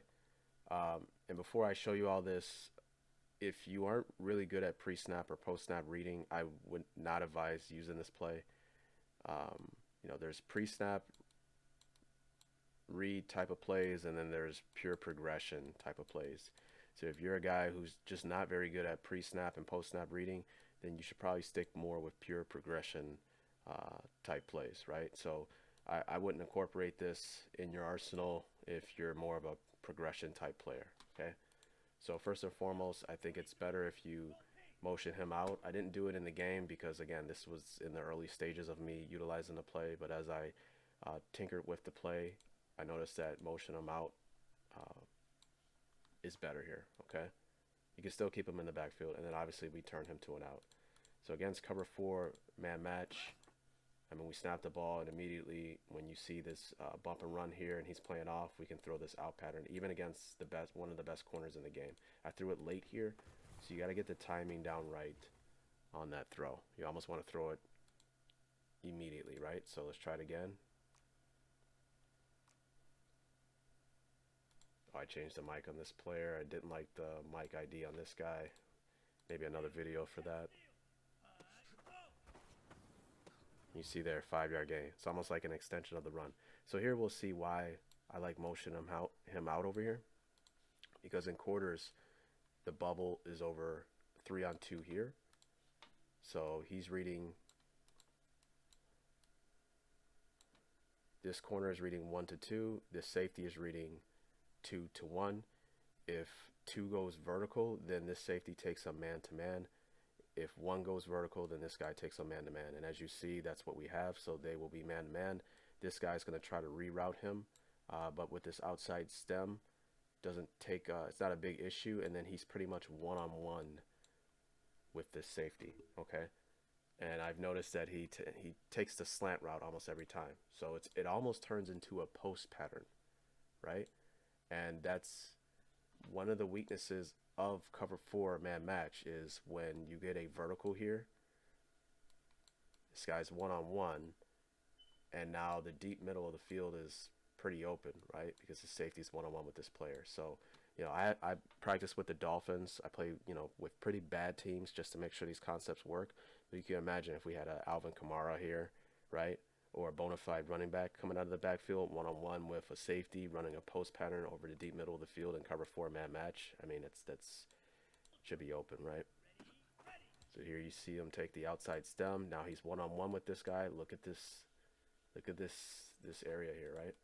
A: And before I show you all this, if you aren't really good at pre-snap or post-snap reading, I would not advise using this play. You know, there's pre-snap read type of plays, and then there's pure progression type of plays. So if you're a guy who's just not very good at pre-snap and post-snap reading, then you should probably stick more with pure progression type plays, right? So I wouldn't incorporate this in your arsenal if you're more of a progression type player, okay? So first and foremost, I think it's better if you motion him out. I didn't do it in the game because, again, this was in the early stages of me utilizing the play, but as I tinkered with the play, I noticed that motion him out is better here, okay? You can still keep him in the backfield, and then obviously we turn him to an out. So against cover 4 man match, I mean, we snap the ball, and immediately when you see this bump and run here and he's playing off, we can throw this out pattern, even against one of the best corners in the game. I threw it late here, so you got to get the timing down right on that throw. You almost want to throw it immediately, right? So let's try it again. Oh, I changed the mic on this player. I didn't like the mic ID on this guy. Maybe another video for that. You see there, 5-yard gain. It's almost like an extension of the run. So here we'll see why I like motion him out over here. Because in quarters, the bubble is over 3-on-2 here. So he's reading, this corner is reading 1-2. This safety is reading 2-1. If 2 goes vertical, then this safety takes a man-to-man. If 1 goes vertical, then this guy takes a man-to-man. And as you see, that's what we have. So they will be man-to-man. This guy's going to try to reroute him. But with this outside stem, doesn't take, it's not a big issue. And then he's pretty much one-on-one with this safety, okay? And I've noticed that he takes the slant route almost every time. So it almost turns into a post pattern, right? And that's one of the weaknesses of cover 4 man match is when you get a vertical here. This guy's one-on-one, and now the deep middle of the field is pretty open, right? Because the safety's one-on-one with this player. So, you know, I practice with the Dolphins. I play, you know, with pretty bad teams just to make sure these concepts work. But you can imagine if we had a Alvin Kamara here, right? Or a bona fide running back coming out of the backfield, one-on-one with a safety running a post pattern over the deep middle of the field and cover 4 man match. I mean, that's should be open, right? So here you see him take the outside stem. Now he's one-on-one with this guy. Look at this area here, right?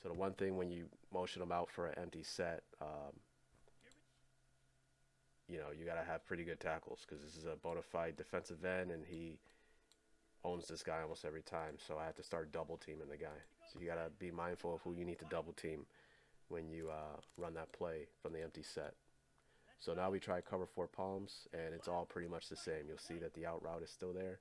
A: So the one thing when you motion him out for an empty set, you know, you got to have pretty good tackles because this is a bona fide defensive end and he owns this guy almost every time. So I have to start double teaming the guy. So you got to be mindful of who you need to double team when you run that play from the empty set. So now we try cover 4 palms, and it's all pretty much the same. You'll see that the out route is still there.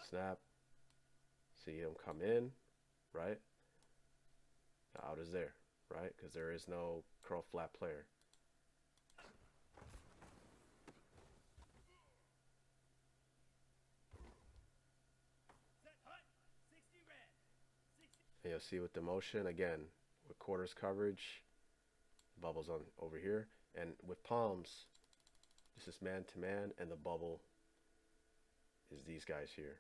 A: Snap. See him come in, right? Out is there, right? Because there is no curl flat player. And you'll see with the motion, again, with quarters coverage, bubbles on over here. And with palms, this is man to man, and the bubble is these guys here,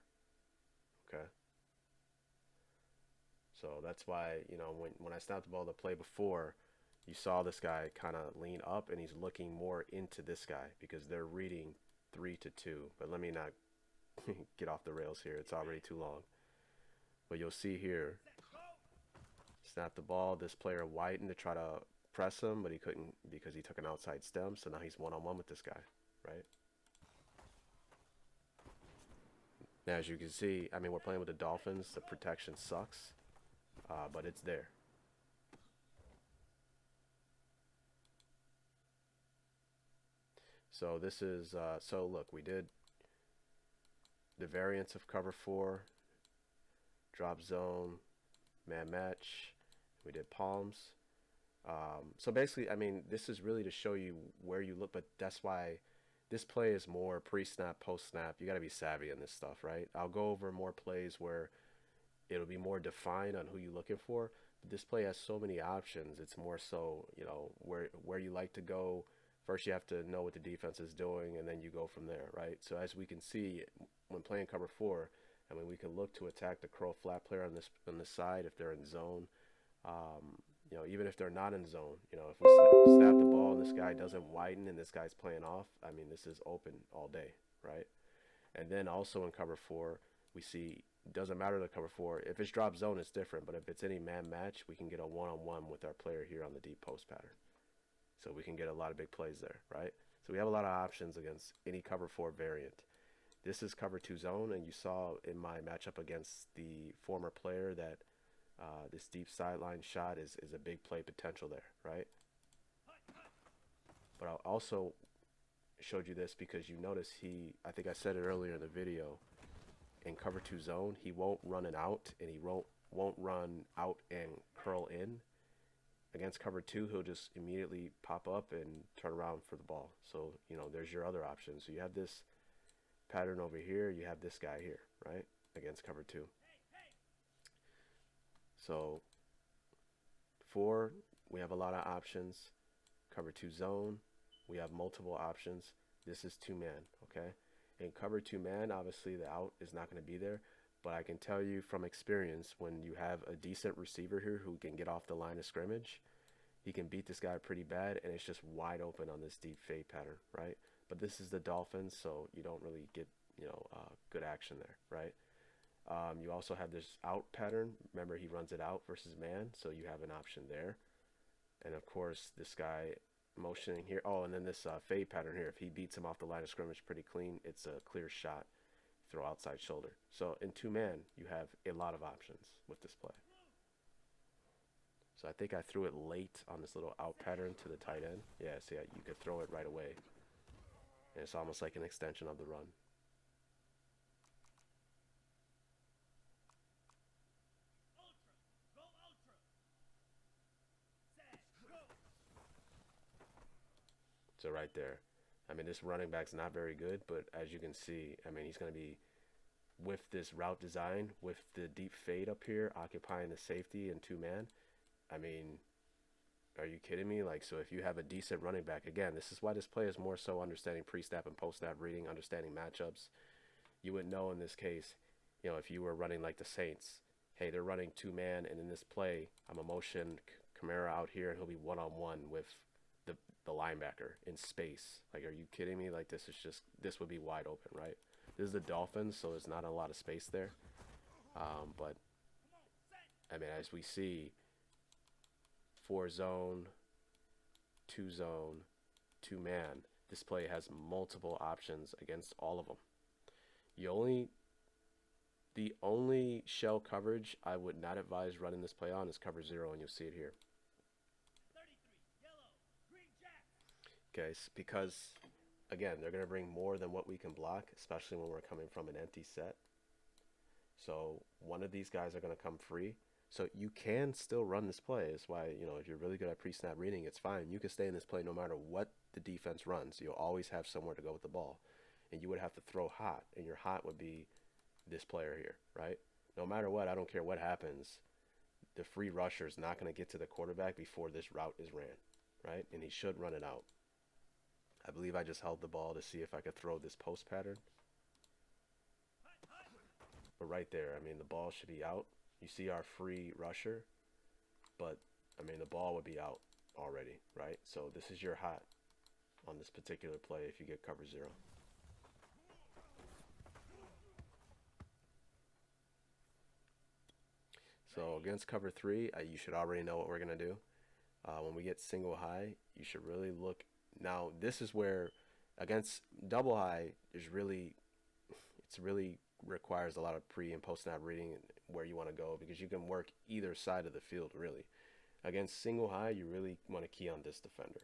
A: okay? So that's why, you know, when I snapped the ball to play before, you saw this guy kind of lean up, and he's looking more into this guy because they're reading 3 to 2. But let me not get off the rails here. It's already too long. But you'll see here, snap the ball. This player widened to try to press him, but he couldn't because he took an outside stem. So now he's one-on-one with this guy, right? Now, as you can see, I mean, we're playing with the Dolphins. The protection sucks, but it's there. So this is, so look, we did the variants of cover 4, drop zone, man match. We did palms. So basically, I mean, this is really to show you where you look, but that's why this play is more pre-snap, post-snap. You got to be savvy in this stuff, right? I'll go over more plays where it'll be more defined on who you're looking for. But this play has so many options. It's more so, you know, where you like to go. First, you have to know what the defense is doing, and then you go from there, right? So as we can see, when playing cover 4, I mean, we can look to attack the curl flat player on this side if they're in zone. You know, even if they're not in zone, you know, if we snap the ball and this guy doesn't widen and this guy's playing off, I mean, this is open all day, right? And then also in cover 4, we see, doesn't matter the cover 4. If it's drop zone, it's different. But if it's any man match, we can get a one-on-one with our player here on the deep post pattern. So we can get a lot of big plays there, right? So we have a lot of options against any cover 4 variant. This is cover 2 zone, and you saw in my matchup against the former player that this deep sideline shot is a big play potential there, right? But I also showed you this because you notice I think I said it earlier in the video, in cover 2 zone, he won't run an out, and he won't run out and curl in. Against cover 2, he'll just immediately pop up and turn around for the ball. So, you know, there's your other options. So you have this pattern over here, you have this guy here, right? Against cover 2. So 4, we have a lot of options. Cover 2 zone, we have multiple options. This is 2-man, okay? In cover 2-man, obviously the out is not going to be there, but I can tell you from experience, when you have a decent receiver here who can get off the line of scrimmage, he can beat this guy pretty bad, and it's just wide open on this deep fade pattern, right? But this is the Dolphins, so you don't really get, you know, good action there, right? You also have this out pattern. Remember, he runs it out versus man, so you have an option there. And of course, this guy motioning here. Oh, and then this fade pattern here. If he beats him off the line of scrimmage pretty clean, it's a clear shot. Throw outside shoulder. So in 2-man, you have a lot of options with this play. So I think I threw it late on this little out pattern to the tight end. Yeah, see, you could throw it right away. And it's almost like an extension of the run. So right there, I mean, this running back's not very good, but as you can see, I mean, he's going to be, with this route design, with the deep fade up here, occupying the safety in 2-man. I mean, are you kidding me? Like, so if you have a decent running back, again, this is why this play is more so understanding pre-snap and post-snap reading, understanding matchups. You would know in this case, you know, if you were running like the Saints, hey, they're running 2-man, and in this play, I'm a motion Kamara out here, and he'll be one-on-one with the linebacker in space. Like, are you kidding me? Like, this would be wide open, right? This is the Dolphins, so there's not a lot of space there. But, I mean, as we see, 4 zone, 2 zone, 2-man, this play has multiple options against all of them. You only The only shell coverage I would not advise running this play on is cover 0, and you'll see it here. Okay, because again, they're going to bring more than what we can block, especially when we're coming from an empty set. So one of these guys are going to come free. So you can still run this play. That's why, you know, if you're really good at pre-snap reading, it's fine. You can stay in this play no matter what the defense runs. You'll always have somewhere to go with the ball. And you would have to throw hot, and your hot would be this player here, right? No matter what, I don't care what happens, the free rusher is not going to get to the quarterback before this route is ran, right? And he should run it out. I believe I just held the ball to see if I could throw this post pattern. But right there, I mean, the ball should be out. You see our free rusher, but, I mean, the ball would be out already, right? So this is your hot on this particular play if you get cover 0. So against cover 3, you should already know what we're going to do. When we get single high, you should really look. Now, this is where against double high, it's really requires a lot of pre and post snap reading where you want to go, because you can work either side of the field really. Against single high, you really want to key on this defender.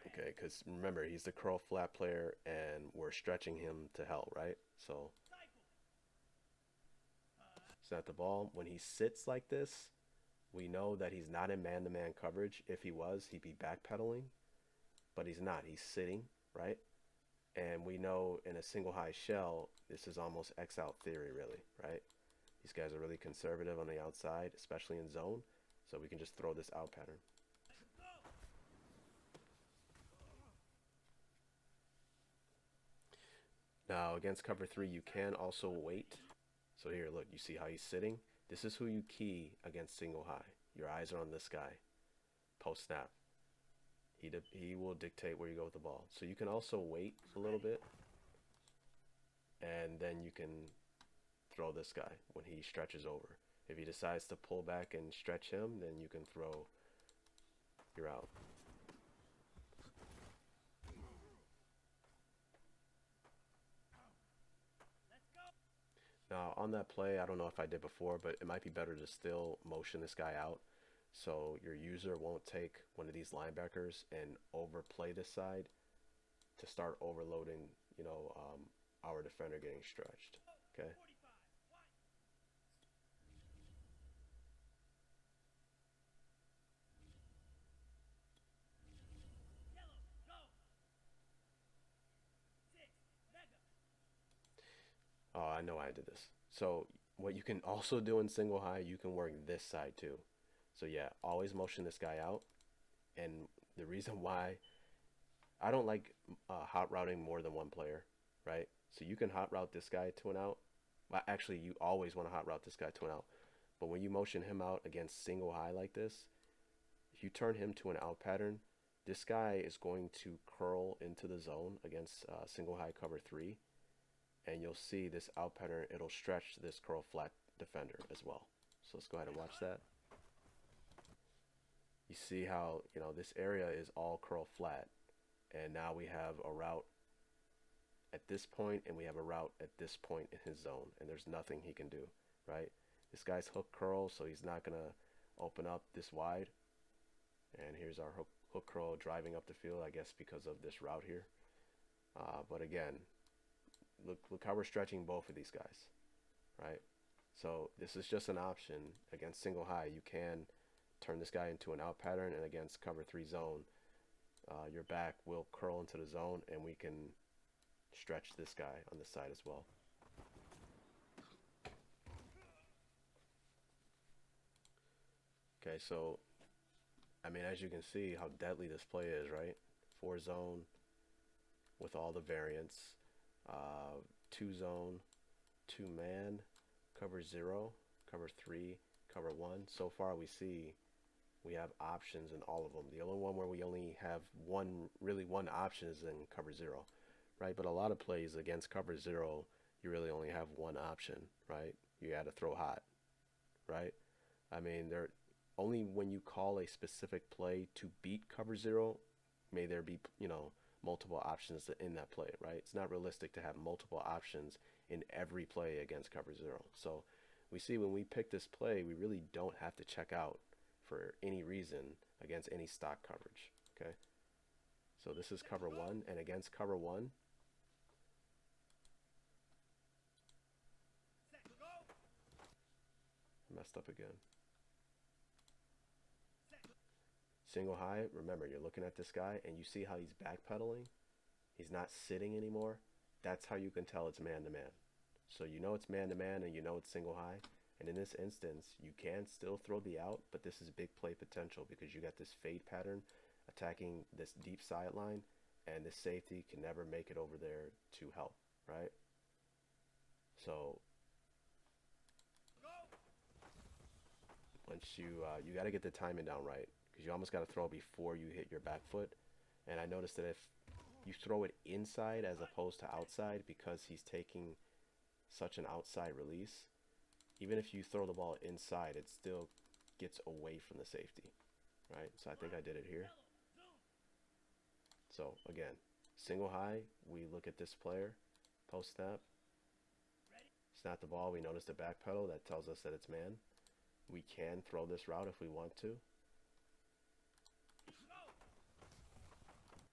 A: Okay, because remember, he's the curl flat player and we're stretching him to hell, right? So snap the ball. When he sits like this, we know that he's not in man-to-man coverage. If he was, he'd be backpedaling, but he's not. He's sitting, right? And we know in a single high shell, this is almost X-out theory, really, right? These guys are really conservative on the outside, especially in zone, so we can just throw this out pattern. Now, against cover 3, you can also wait. So here, look, you see how he's sitting? This is who you key against single high. Your eyes are on this guy. Post snap. He will dictate where you go with the ball. So you can also wait a little bit, and then you can throw this guy when he stretches over. If he decides to pull back and stretch him, then you can throw your out. Now, on that play, I don't know if I did before, but it might be better to still motion this guy out so your user won't take one of these linebackers and overplay this side to start overloading, you know, our defender getting stretched. Okay. Oh, I know I did this. So what you can also do in single high, you can work this side too. So yeah, always motion this guy out. And the reason why I don't like hot routing more than one player, right? So you can hot route this guy to an out. Well, actually, you always want to hot route this guy to an out. But when you motion him out against single high like this, if you turn him to an out pattern, this guy is going to curl into the zone against single high cover 3. And you'll see this out pattern, it'll stretch this curl flat defender as well. So let's go ahead and watch that. You see how, you know, this area is all curl flat. And now we have a route at this point, and we have a route at this point in his zone. And there's nothing he can do, right? This guy's hook curl, so he's not going to open up this wide. And here's our hook curl driving up the field, I guess because of this route here. But again, look how we're stretching both of these guys, right? So this is just an option. Against single high, you can turn this guy into an out pattern, and against cover 3 zone, your back will curl into the zone, and we can stretch this guy on the side as well. Okay, so I mean, as you can see how deadly this play is, right? 4 zone with all the variants. 2 zone, 2 man, cover 0, cover 3, cover 1. So far we see we have options in all of them. The only one where we only have one option is in cover 0, right? But a lot of plays against cover 0, you really only have one option, right? You got to throw hot, right? I mean, only when you call a specific play to beat cover 0 may there be, you know, multiple options in that play, right? It's not realistic to have multiple options in every play against cover zero. So we see when we pick this play, we really don't have to check out for any reason against any stock coverage, okay? So this is cover one, and against cover one, I messed up again. Single high, remember, you're looking at this guy and you see how he's backpedaling. He's not sitting anymore. That's how you can tell it's man-to-man. So you know it's man-to-man and you know it's single high. And in this instance, you can still throw the out, but this is big play potential because you got this fade pattern attacking this deep sideline, and this safety can never make it over there to help, right? So once you got to get the timing down right, because you almost got to throw before you hit your back foot. And I noticed that if you throw it inside as opposed to outside, because he's taking such an outside release, even if you throw the ball inside, it still gets away from the safety, right? So I think I did it here. So again, single high, we look at this player, post snap, snap the ball, we notice the back pedal, that tells us that it's man. We can throw this route if we want to.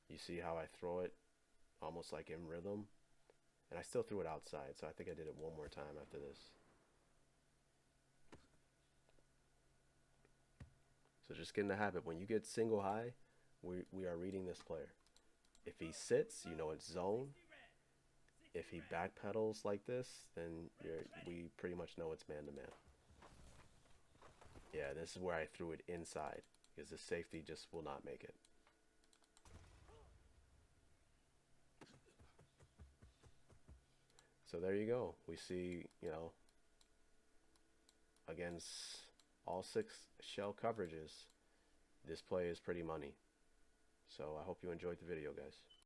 A: You see how I throw it almost like in rhythm, and I still threw it outside, so I think I did it one more time after this. So just get in the habit. When you get single high, we are reading this player. If he sits, you know it's zone. If he backpedals like this, then we pretty much know it's man-to-man. Yeah, this is where I threw it inside, because the safety just will not make it. So there you go. We see, you know, against all 6 shell coverages, this play is pretty money. So I hope you enjoyed the video, guys.